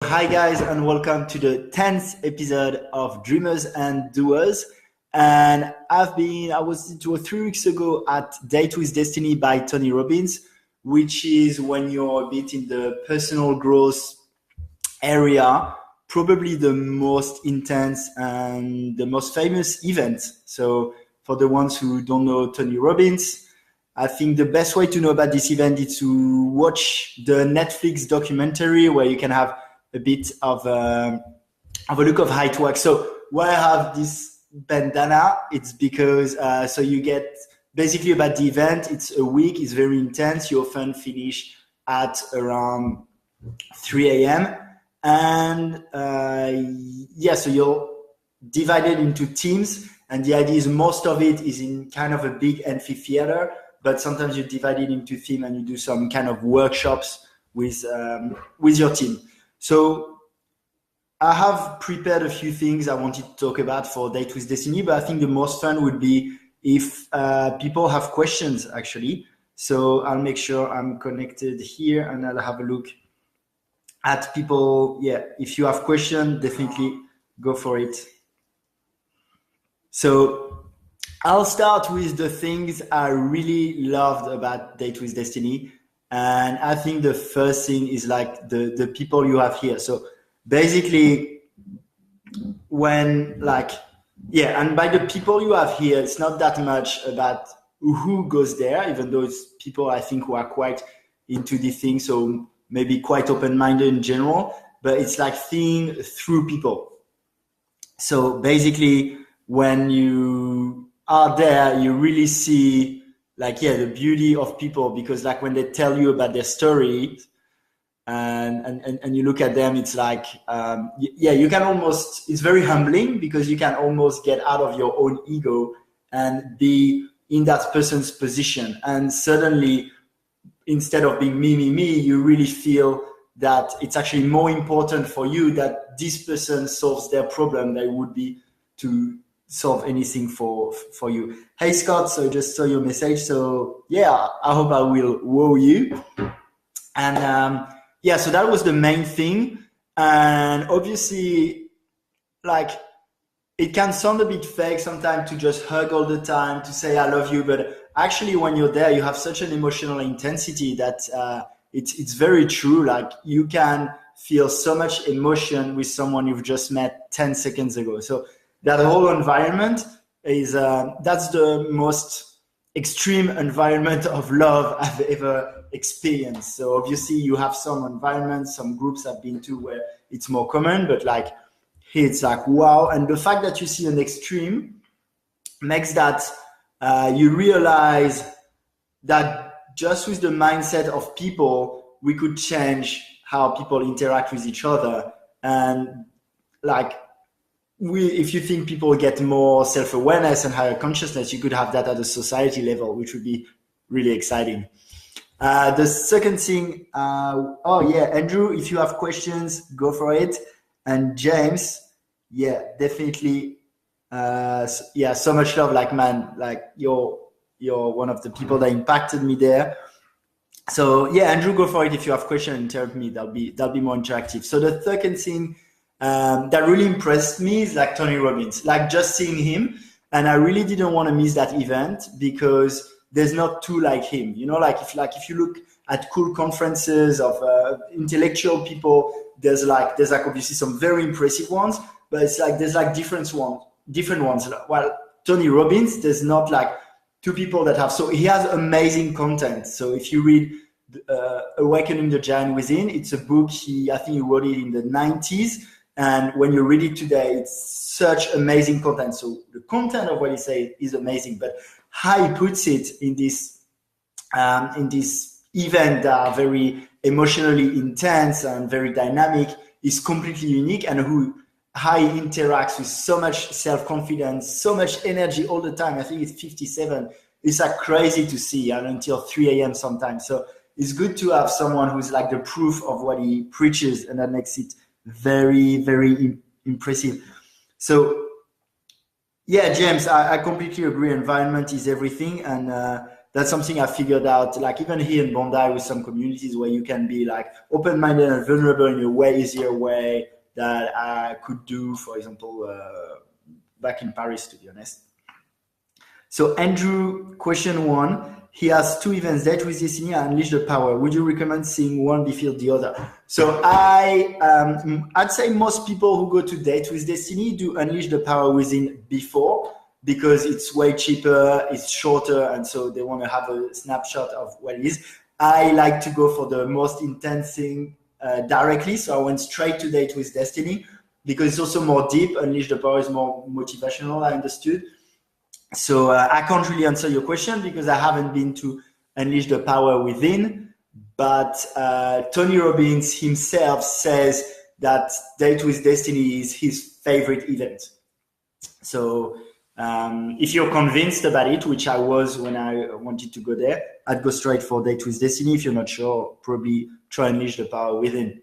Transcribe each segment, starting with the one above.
hi guys, and welcome to the 10th episode of Dreamers and Doers. And I was 3 weeks ago at Date with Destiny by Tony Robbins, which is when you're a bit in the personal growth area, probably the most intense and the most famous event. So for the ones who don't know Tony Robbins, I think the best way to know about this event is to watch the Netflix documentary where you can have a bit of a look of how it works. So why I have this bandana, it's because so you get basically about the event. It's a week, it's very intense. You often finish at around 3 a.m. And so you're divided into teams. And the idea is most of it is in kind of a big amphitheater, but sometimes you divide it into team and you do some kind of workshops with your team. So I have prepared a few things I wanted to talk about for Date with Destiny, but I think the most fun would be if people have questions, actually. So I'll make sure I'm connected here and I'll have a look at people. Yeah, if you have questions, definitely go for it. So I'll start with the things I really loved about Date with Destiny. And I think the first thing is like the people you have here. So basically and by the people you have here, it's not that much about who goes there, even though it's people I think who are quite into these things. So maybe quite open-minded in general, but it's like seeing through people. So basically when you are there, you really see the beauty of people, because like when they tell you about their story and you look at them, it's like, you can almost, it's very humbling because you can almost get out of your own ego and be in that person's position. And suddenly, instead of being me, you really feel that it's actually more important for you that this person solves their problem than it would be to solve anything for you. Hey Scott, so just saw your message. So yeah, I hope I will wow you. And so that was the main thing. And obviously, like, it can sound a bit fake sometimes to just hug all the time, to say I love you, but actually when you're there, you have such an emotional intensity that it's very true. Like, you can feel so much emotion with someone you've just met 10 seconds ago. So that whole environment is that's the most extreme environment of love I've ever experienced. So obviously you have some environments, some groups I've been to where it's more common, but like here it's like wow. And the fact that you see an extreme makes that you realize that just with the mindset of people, we could change how people interact with each other. And like, if you think people get more self-awareness and higher consciousness, you could have that at a society level, which would be really exciting. The second thing, Andrew, if you have questions, go for it. And James, definitely. So much love. Like, man, like you're one of the people that impacted me there. So Andrew, go for it. If you have questions, interrupt me. That'll be more interactive. So the second thing that really impressed me is like Tony Robbins, like just seeing him. And I really didn't want to miss that event because there's not two like him, if you look at cool conferences of intellectual people, there's like obviously some very impressive ones, but it's like, there's like different ones. Well, Tony Robbins, there's not like two people that have, so he has amazing content. So if you read Awakening the Giant Within, it's a book, I think he wrote it in the 90s. And when you read it today, it's such amazing content. So the content of what he says is amazing, but how he puts it in this event that are very emotionally intense and very dynamic is completely unique. And how he interacts with so much self-confidence, so much energy all the time. I think it's 57. It's like crazy to see, and until 3 a.m. sometimes. So it's good to have someone who's like the proof of what he preaches, and that makes it very, very impressive. So James, I completely agree. Environment is everything. And that's something I figured out, like even here in Bondi with some communities where you can be like open-minded and vulnerable in a way easier way that I could do, for example, back in Paris, to be honest. So Andrew, question 1, he has 2 events, Date with Destiny and Unleash the Power. Would you recommend seeing one before the other? So I'd say most people who go to Date with Destiny do Unleash the Power Within before, because it's way cheaper, it's shorter, and so they want to have a snapshot of what it is. I like to go for the most intense thing directly, so I went straight to Date with Destiny because it's also more deep. Unleash the Power is more motivational, I understood. So I can't really answer your question because I haven't been to Unleash the Power Within, but Tony Robbins himself says that Date with Destiny is his favorite event. So if you're convinced about it, which I was when I wanted to go there, I'd go straight for Date with Destiny. If you're not sure, probably try Unleash the Power Within.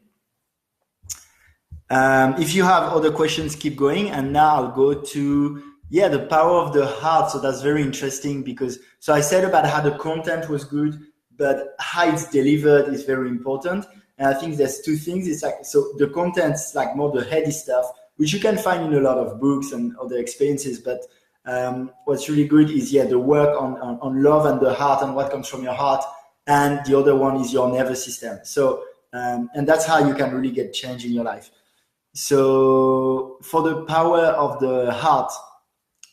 If you have other questions, keep going. And now I'll go to, the power of the heart. So that's very interesting because, so I said about how the content was good, but how it's delivered is very important. And I think there's 2 things. It's like, so the content's like more the heady stuff, which you can find in a lot of books and other experiences. But what's really good is, the work on love and the heart and what comes from your heart. And the other one is your nervous system. So, and that's how you can really get change in your life. So for the power of the heart,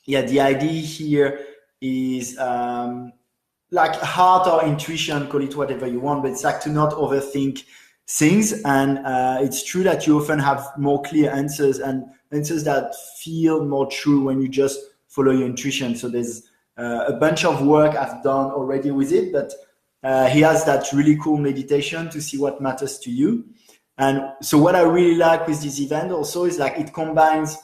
the idea here is like heart or intuition, call it whatever you want, but it's like to not overthink things. And it's true that you often have more clear answers and answers that feel more true when you just follow your intuition. So there's a bunch of work I've done already with it, but he has that really cool meditation to see what matters to you. And so what I really like with this event also is like it combines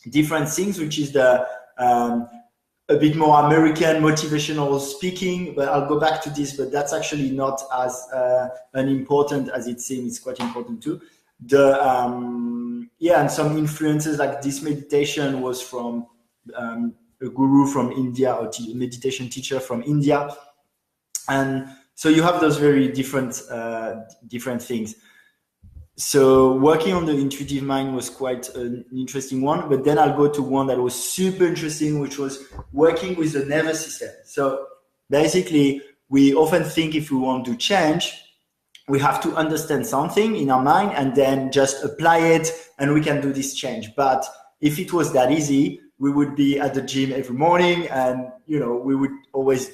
different things, which is the a bit more American motivational speaking, but I'll go back to this, but that's actually not as unimportant as it seems. It's quite important too. And some influences, like this meditation was from a guru from India, or meditation teacher from India. And so you have those very different things. So working on the intuitive mind was quite an interesting one, but then I'll go to one that was super interesting, which was working with the nervous system. So basically, we often think if we want to change, we have to understand something in our mind and then just apply it and we can do this change. But if it was that easy, we would be at the gym every morning and, we would always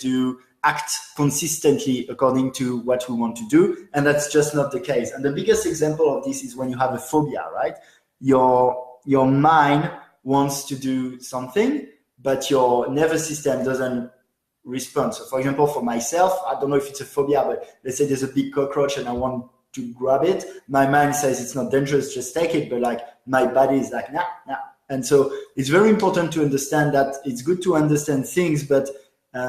act consistently according to what we want to do. And that's just not the case. And the biggest example of this is when you have a phobia, right? Your mind wants to do something, but your nervous system doesn't respond. So for example, for myself, I don't know if it's a phobia, but let's say there's a big cockroach and I want to grab it. My mind says it's not dangerous, just take it. But like my body is like, nah. And so it's very important to understand that it's good to understand things, but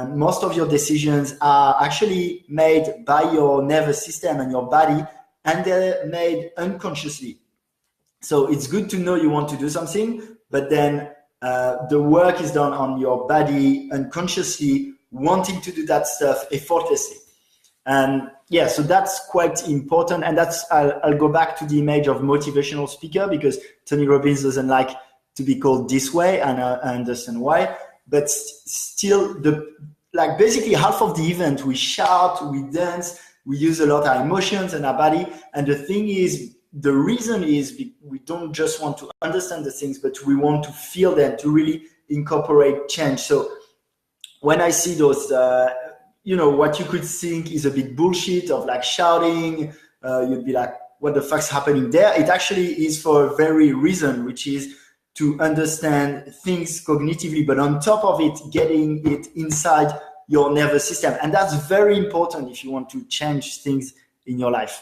most of your decisions are actually made by your nervous system and your body, and they're made unconsciously. So it's good to know you want to do something, but then the work is done on your body unconsciously, wanting to do that stuff effortlessly. And so that's quite important. And that's, I'll go back to the image of motivational speaker, because Tony Robbins doesn't like to be called this way, and I understand why. But still, basically half of the event, we shout, we dance, we use a lot of our emotions and our body. And the thing is, the reason is we don't just want to understand the things, but we want to feel them, to really incorporate change. So when I see those, what you could think is a bit bullshit of like shouting, you'd be like, what the fuck's happening there? It actually is for a very reason, which is to understand things cognitively, but on top of it, getting it inside your nervous system. And that's very important if you want to change things in your life.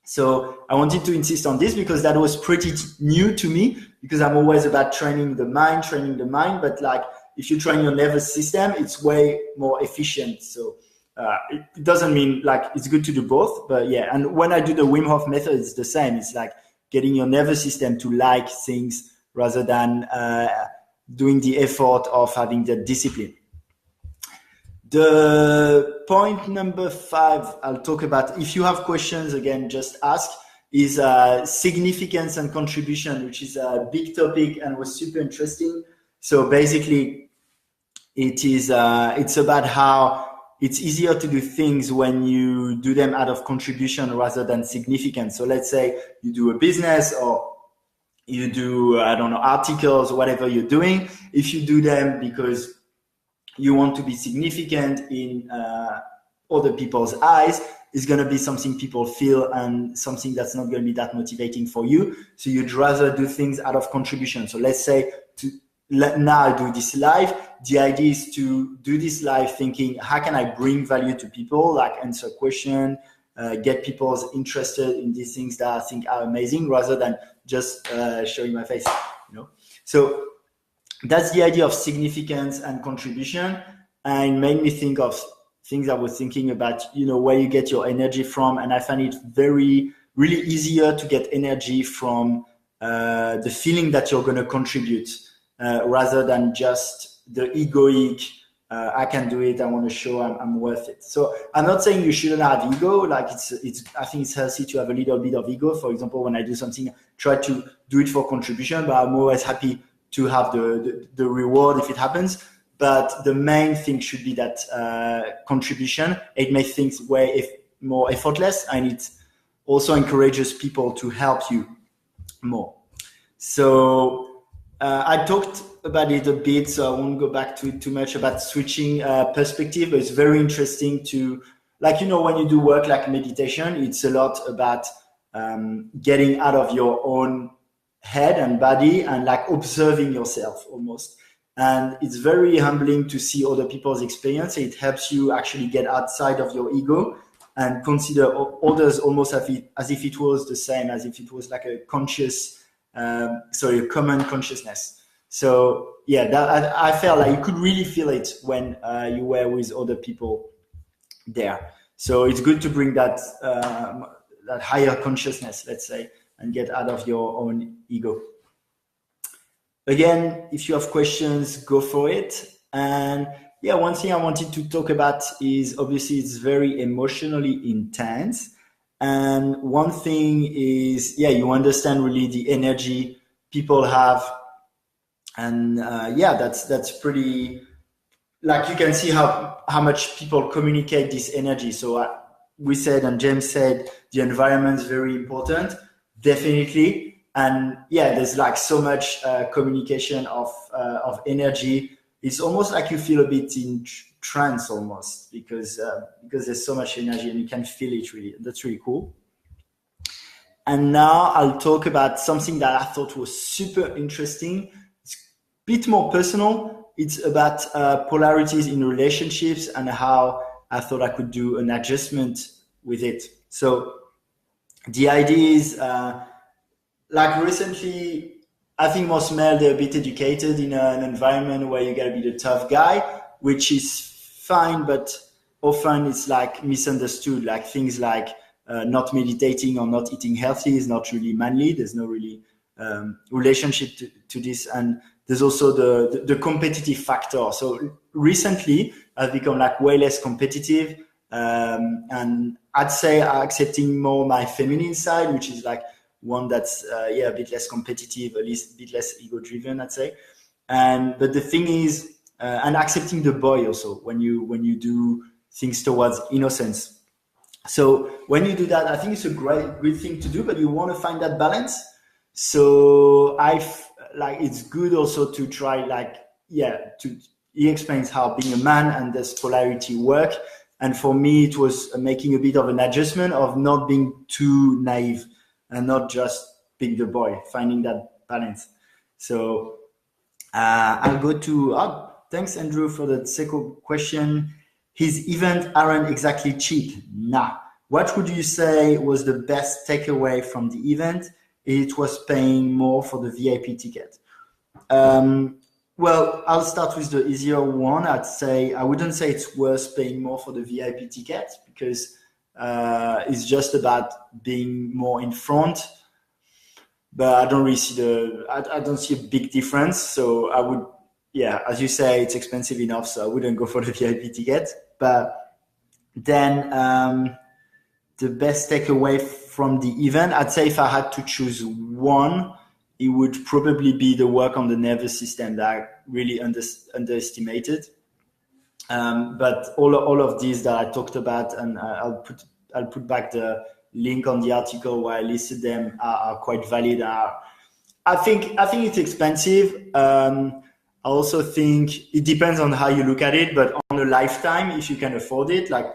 So I wanted to insist on this because that was pretty new to me, because I'm always about training the mind, but like if you train your nervous system, it's way more efficient. So it doesn't mean like it's good to do both, but and when I do the Wim Hof method, it's the same. It's like getting your nervous system to like things rather than doing the effort of having the discipline. The point number 5, I'll talk about. If you have questions, again, just ask. Is significance and contribution, which is a big topic and was super interesting. So basically, it's about how it's easier to do things when you do them out of contribution rather than significance. So let's say you do a business or you do, I don't know, articles, whatever you're doing. If you do them because you want to be significant in other people's eyes, is going to be something people feel and something that's not going to be that motivating for you. So you'd rather do things out of contribution. So let's say now I do this live. The idea is to do this live thinking, how can I bring value to people, like answer question, get people interested in these things that I think are amazing rather than just showing my face, you know? So that's the idea of significance and contribution. And it made me think of things I was thinking about, you know, where you get your energy from. And I find it really easier to get energy from the feeling that you're going to contribute rather than just the egoic, I can do it, I want to show I'm worth it. So I'm not saying you shouldn't have ego. Like I think it's healthy to have a little bit of ego. For example, when I do something, I try to do it for contribution, but I'm always happy to have the reward if it happens. But the main thing should be that contribution. It makes things way more effortless, and it also encourages people to help you more. So I talked about it a bit, so I won't go back to it too much about switching perspective. But it's very interesting to, like, you know, when you do work like meditation, it's a lot about getting out of your own head and body and like observing yourself almost. And it's very humbling to see other people's experience. It helps you actually get outside of your ego and consider others almost as if it was the same, as if it was like a conscious, a common consciousness. So yeah, that I felt like you could really feel it when you were with other people there. So it's good to bring that higher consciousness, let's say, and get out of your own ego. Again, if you have questions, go for it. And yeah, one thing I wanted to talk about is obviously it's very emotionally intense. And one thing is, yeah, you understand really the energy people have. And that's pretty, like you can see how much people communicate this energy. So we said, and James said, the environment is very important, definitely. And yeah, there's like so much communication of energy. It's almost like you feel a bit in trance almost because there's so much energy and you can feel it really. That's really cool. And now I'll talk about something that I thought was super interesting. It's a bit more personal. It's about polarities in relationships and how I thought I could do an adjustment with it. So the idea is, like recently, I think most males, they're a bit educated in an environment where you gotta be the tough guy, which is fine, but often it's like misunderstood. Like things like not meditating or not eating healthy is not really manly. There's no really relationship to this. And there's also the competitive factor. So recently, I've become like way less competitive. And I'd say accepting more my feminine side, which is like one that's a bit less competitive, at least a bit less ego driven, I'd say. But the thing is, and accepting the boy also when you do things towards innocence. So when you do that, I think it's a good thing to do, but you want to find that balance. So it's good also to try he explains how being a man and this polarity work. And for me, it was making a bit of an adjustment of not being too naive and not just being the boy, finding that balance. So I'll go to, thanks Andrew for the second question. His events aren't exactly cheap. Nah. What would you say was the best takeaway from the event? It was paying more for the VIP ticket. Well, I'll start with the easier one. I wouldn't say it's worth paying more for the VIP ticket because it's just about being more in front. But I don't really see I don't see a big difference. So I would, yeah, as you say, it's expensive enough, so I wouldn't go for the VIP ticket. But then the best takeaway from the event, I'd say if I had to choose one, it would probably be the work on the nervous system that I really underestimated. But all of these that I talked about, and I'll put back the link on the article where I listed them, are quite valid. I think it's expensive. I also think it depends on how you look at it, but on a lifetime, if you can afford it, like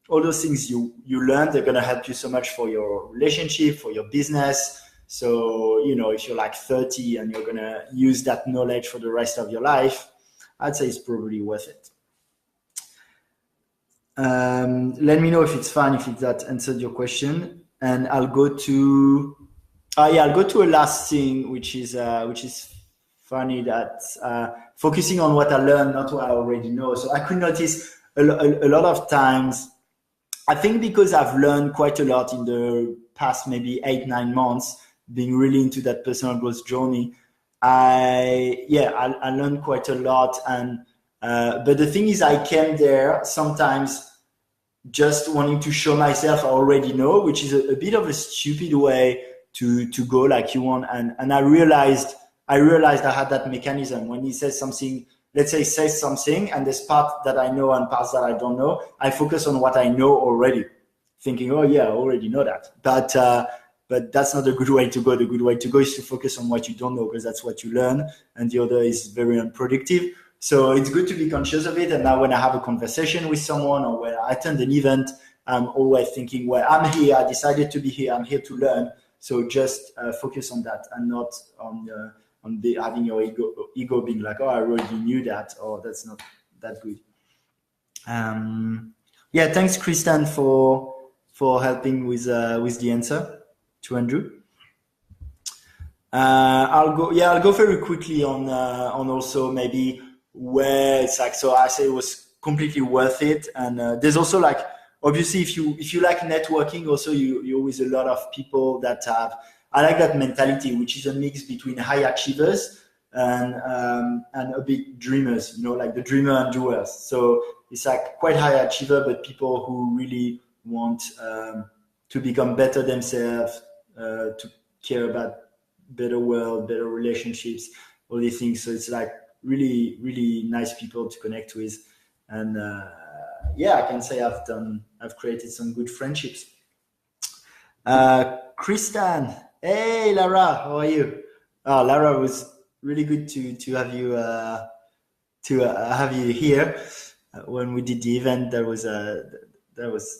all those things you learn, they're going to help you so much for your relationship, for your business. So, if you're like 30 and you're going to use that knowledge for the rest of your life, I'd say it's probably worth it. Let me know if it's fine, if that answered your question. And I'll go to a last thing, which is funny, that focusing on what I learned, not what I already know. So I could notice a lot of times, I think because I've learned quite a lot in the past maybe 8-9 months, being really into that personal growth journey, I learned quite a lot. And but the thing is, I came there sometimes just wanting to show myself I already know, which is a bit of a stupid way to go, like you want. And I realized I had that mechanism. When he says something, let's say says something, and there's part that I know and parts that I don't know, I focus on what I know already, thinking, oh yeah, I already know that. But that's not a good way to go. The good way to go is to focus on what you don't know, because that's what you learn, and the other is very unproductive. So it's good to be conscious of it. And now when I have a conversation with someone or when I attend an event, I'm always thinking, well, I'm here, I decided to be here, I'm here to learn. So just focus on that, and not on having your ego being like, oh, I already knew that, or that's not that good. Thanks, Kristen, for helping with the answer to Andrew. I'll go very quickly on also maybe where it's like, so I say it was completely worth it. And there's also like, obviously if you like networking, also you're with a lot of people that have, I like that mentality, which is a mix between high achievers and a bit dreamers, like the dreamer and doers. So it's like quite high achiever, but people who really want to become better themselves, to care about better world, better relationships, all these things. So it's like really, really nice people to connect with. And I can say I've created some good friendships. Kristan, hey Lara, how are you? Lara, was really good to have you have you here. When we did the event, that was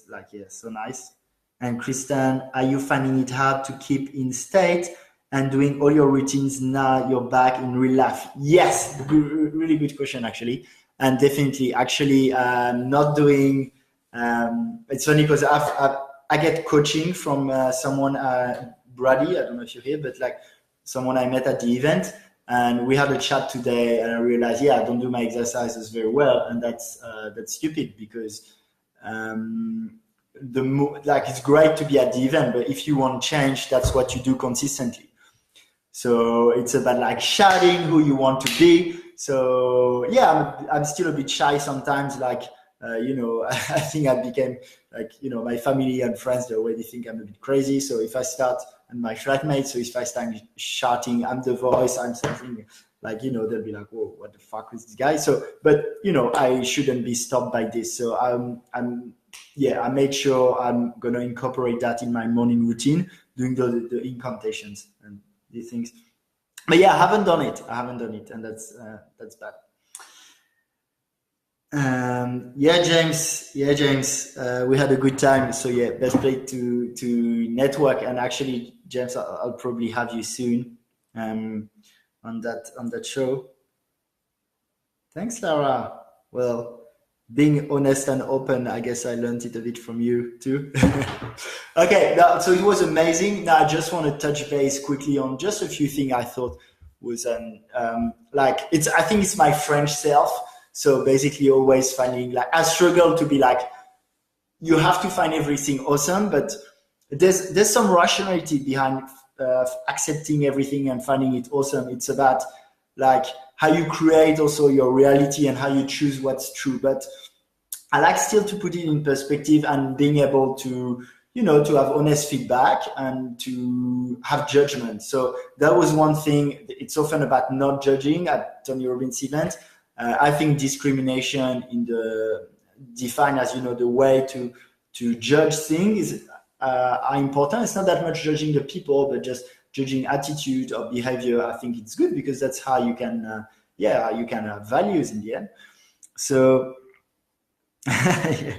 like, yeah, so nice. And Kristan, are you finding it hard to keep in state and doing all your routines now you're back in real life? Yes, really good question, actually. And definitely, actually, not doing, it's funny because I get coaching from someone, Brady, I don't know if you're here, but like someone I met at the event, and we had a chat today, and I realized, I don't do my exercises very well, and that's stupid, because it's great to be at the event, but if you want change, that's what you do consistently. So it's about like shouting who you want to be. So I'm still a bit shy sometimes. Like I think I became like my family and friends, they already think I'm a bit crazy. So if I start, and my flatmates, so if I start shouting, I'm the voice, I'm something like they'll be like, whoa, what the fuck is this guy? So but I shouldn't be stopped by this. So I make sure I'm gonna incorporate that in my morning routine, doing the incantations and these things. But I haven't done it, and that's bad. James, we had a good time. So best place to network. And actually, James, I'll probably have you soon on that show. Thanks, Lara. Well, being honest and open, I guess I learned it a bit from you too. Okay, so it was amazing. Now I just want to touch base quickly on just a few things I thought was I think it's my French self. So basically always finding, like, I struggle to be like, you have to find everything awesome, but there's some rationality behind accepting everything and finding it awesome. It's about like how you create also your reality and how you choose what's true. But I like still to put it in perspective and being able to, to have honest feedback and to have judgment. So that was one thing. It's often about not judging at Tony Robbins event. I think discrimination in the defined as, the way to judge things are important. It's not that much judging the people, but just judging attitude or behavior. I think it's good because that's how you can, you can have values in the end. So, I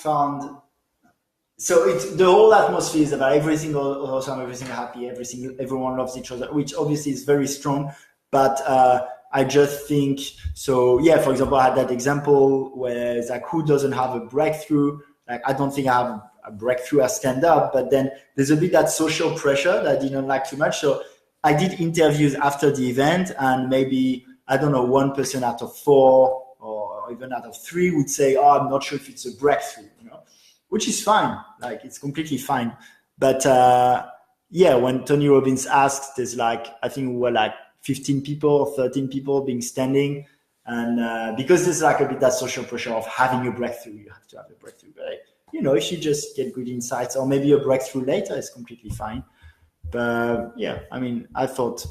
found, so it's the whole atmosphere is about everything awesome, everything happy, everyone loves each other, which obviously is very strong. But I just think, so yeah, for example, I had that example where it's like, who doesn't have a breakthrough? Like, I don't think I have a breakthrough as stand up, but then there's a bit that social pressure that I didn't like too much. So I did interviews after the event, and maybe, I don't know, 1% out of 4 or even out of 3 would say, oh, I'm not sure if it's a breakthrough, which is fine. Like, it's completely fine. But when Tony Robbins asked, there's like, I think we were like 15 people or 13 people being standing. And because there's like a bit that social pressure of having a breakthrough, you have to have a breakthrough. But if you just get good insights or maybe a breakthrough later, it's completely fine. But I thought,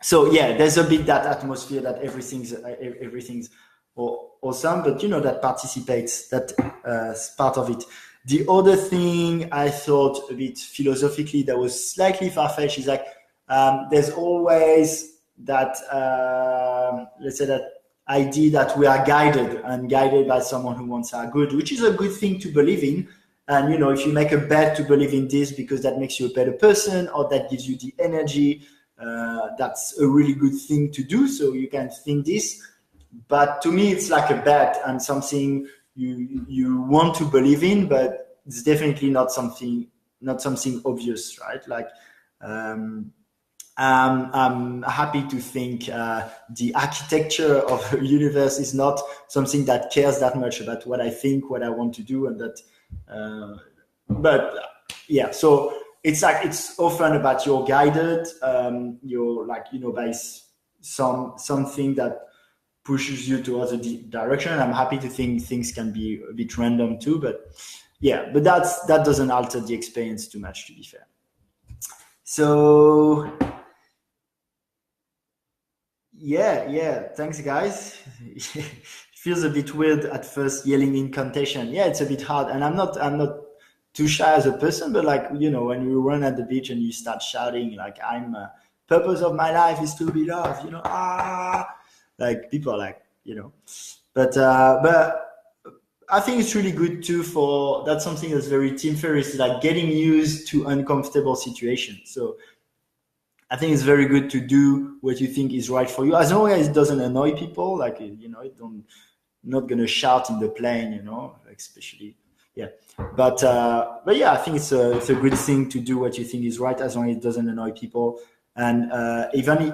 so yeah, there's a bit that atmosphere that everything's awesome, but that participates, that part of it. The other thing I thought a bit philosophically that was slightly far-fetched is like, there's always that, let's say, that idea that we are guided by someone who wants our good, which is a good thing to believe in. And, if you make a bet to believe in this because that makes you a better person or that gives you the energy, that's a really good thing to do. So you can think this, but to me, it's like a bet and something you want to believe in, but it's definitely not something obvious, right? Like, I'm happy to think the architecture of the universe is not something that cares that much about what I think, what I want to do, and that. So it's like, it's often about you're guided, you're like, by something that pushes you towards a direction. I'm happy to think things can be a bit random too, but that doesn't alter the experience too much, to be fair. So thanks guys. It feels a bit weird at first yelling incantation. Yeah, it's a bit hard, and I'm not too shy as a person, but like, when you run at the beach and you start shouting like, I'm purpose of my life is to be loved, like people are like, but I think it's really good too that's something that's very Tim Ferriss, is like getting used to uncomfortable situations. So I think it's very good to do what you think is right for you, as long as it doesn't annoy people. Like, not gonna shout in the plane, especially. Yeah. But yeah, I think it's a good thing to do what you think is right, as long as it doesn't annoy people. And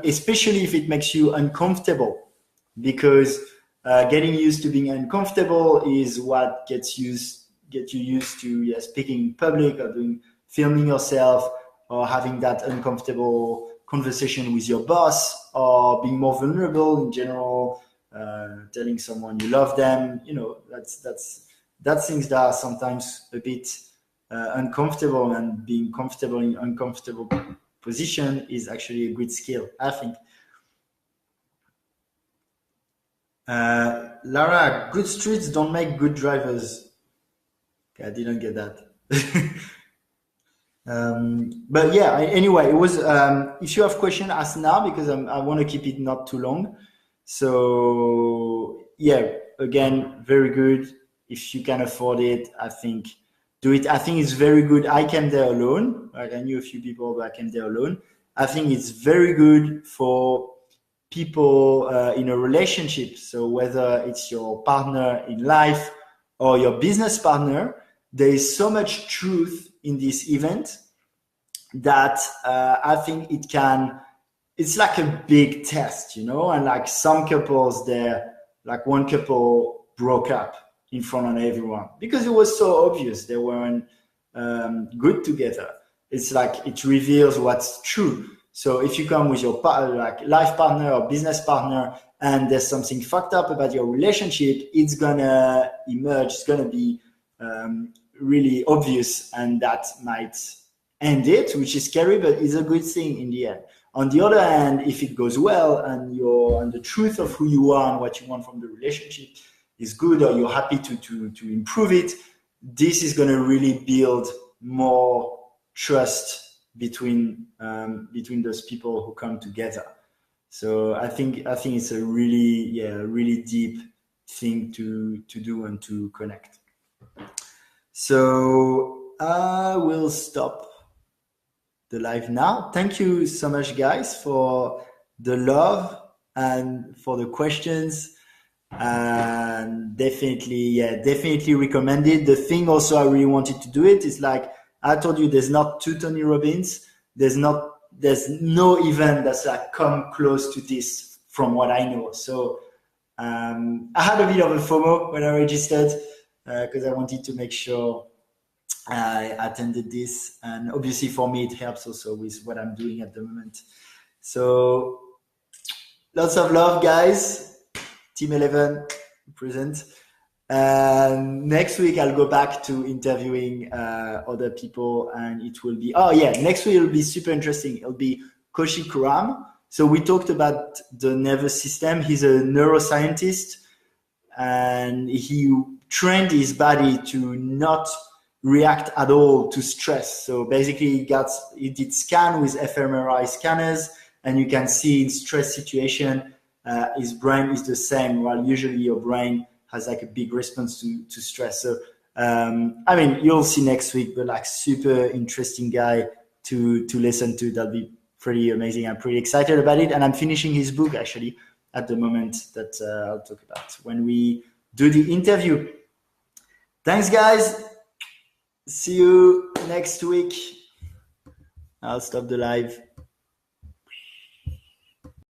especially if it makes you uncomfortable, because getting used to being uncomfortable is what get you used to speaking in public or filming yourself, or having that uncomfortable conversation with your boss, or being more vulnerable in general, telling someone you love them. That's things that are sometimes a bit uncomfortable, and being comfortable in uncomfortable position is actually a good skill, I think. Lara, good streets don't make good drivers. Okay, I didn't get that. But yeah, anyway, it was, if you have questions, ask now, because I want to keep it not too long. So yeah, again, very good. If you can afford it, I think do it. I think it's very good. I came there alone. Like, I knew a few people, but I came there alone. I think it's very good for people in a relationship. So whether it's your partner in life or your business partner, there is so much truth in this event that I think it's like a big test, and like some couples there, like one couple broke up in front of everyone because it was so obvious they weren't good together. It's like, it reveals what's true. So if you come with your like life partner or business partner and there's something fucked up about your relationship, it's gonna emerge, it's gonna be really obvious, and that might end it, which is scary, but is a good thing in the end. On the other hand, if it goes well and the truth of who you are and what you want from the relationship is good, or you're happy to improve it, this is going to really build more trust between those people who come together. So I think it's a really deep thing to do and to connect. So I will stop the live now. Thank you so much, guys, for the love and for the questions. And definitely recommend it. The thing also I really wanted to do it is, like I told you, there's not two Tony Robbins. There's no event that's like come close to this from what I know. So I had a bit of a FOMO when I registered because I wanted to make sure I attended this, and obviously for me it helps also with what I'm doing at the moment. So lots of love, guys. Team 11 present. Next week I'll go back to interviewing other people, and it will be next week it'll be super interesting. It'll be Koshi Kuram. So we talked about the nervous system. He's a neuroscientist, and he trained his body to not react at all to stress. So basically he did scan with fMRI scanners, and you can see in stress situation his brain is the same, while usually your brain has like a big response to stress. So I mean, you'll see next week, but like super interesting guy to listen to. That'll be pretty amazing. I'm pretty excited about it, and I'm finishing his book actually at the moment that I'll talk about when we do the interview. Thanks, guys. See you next week. I'll stop the live.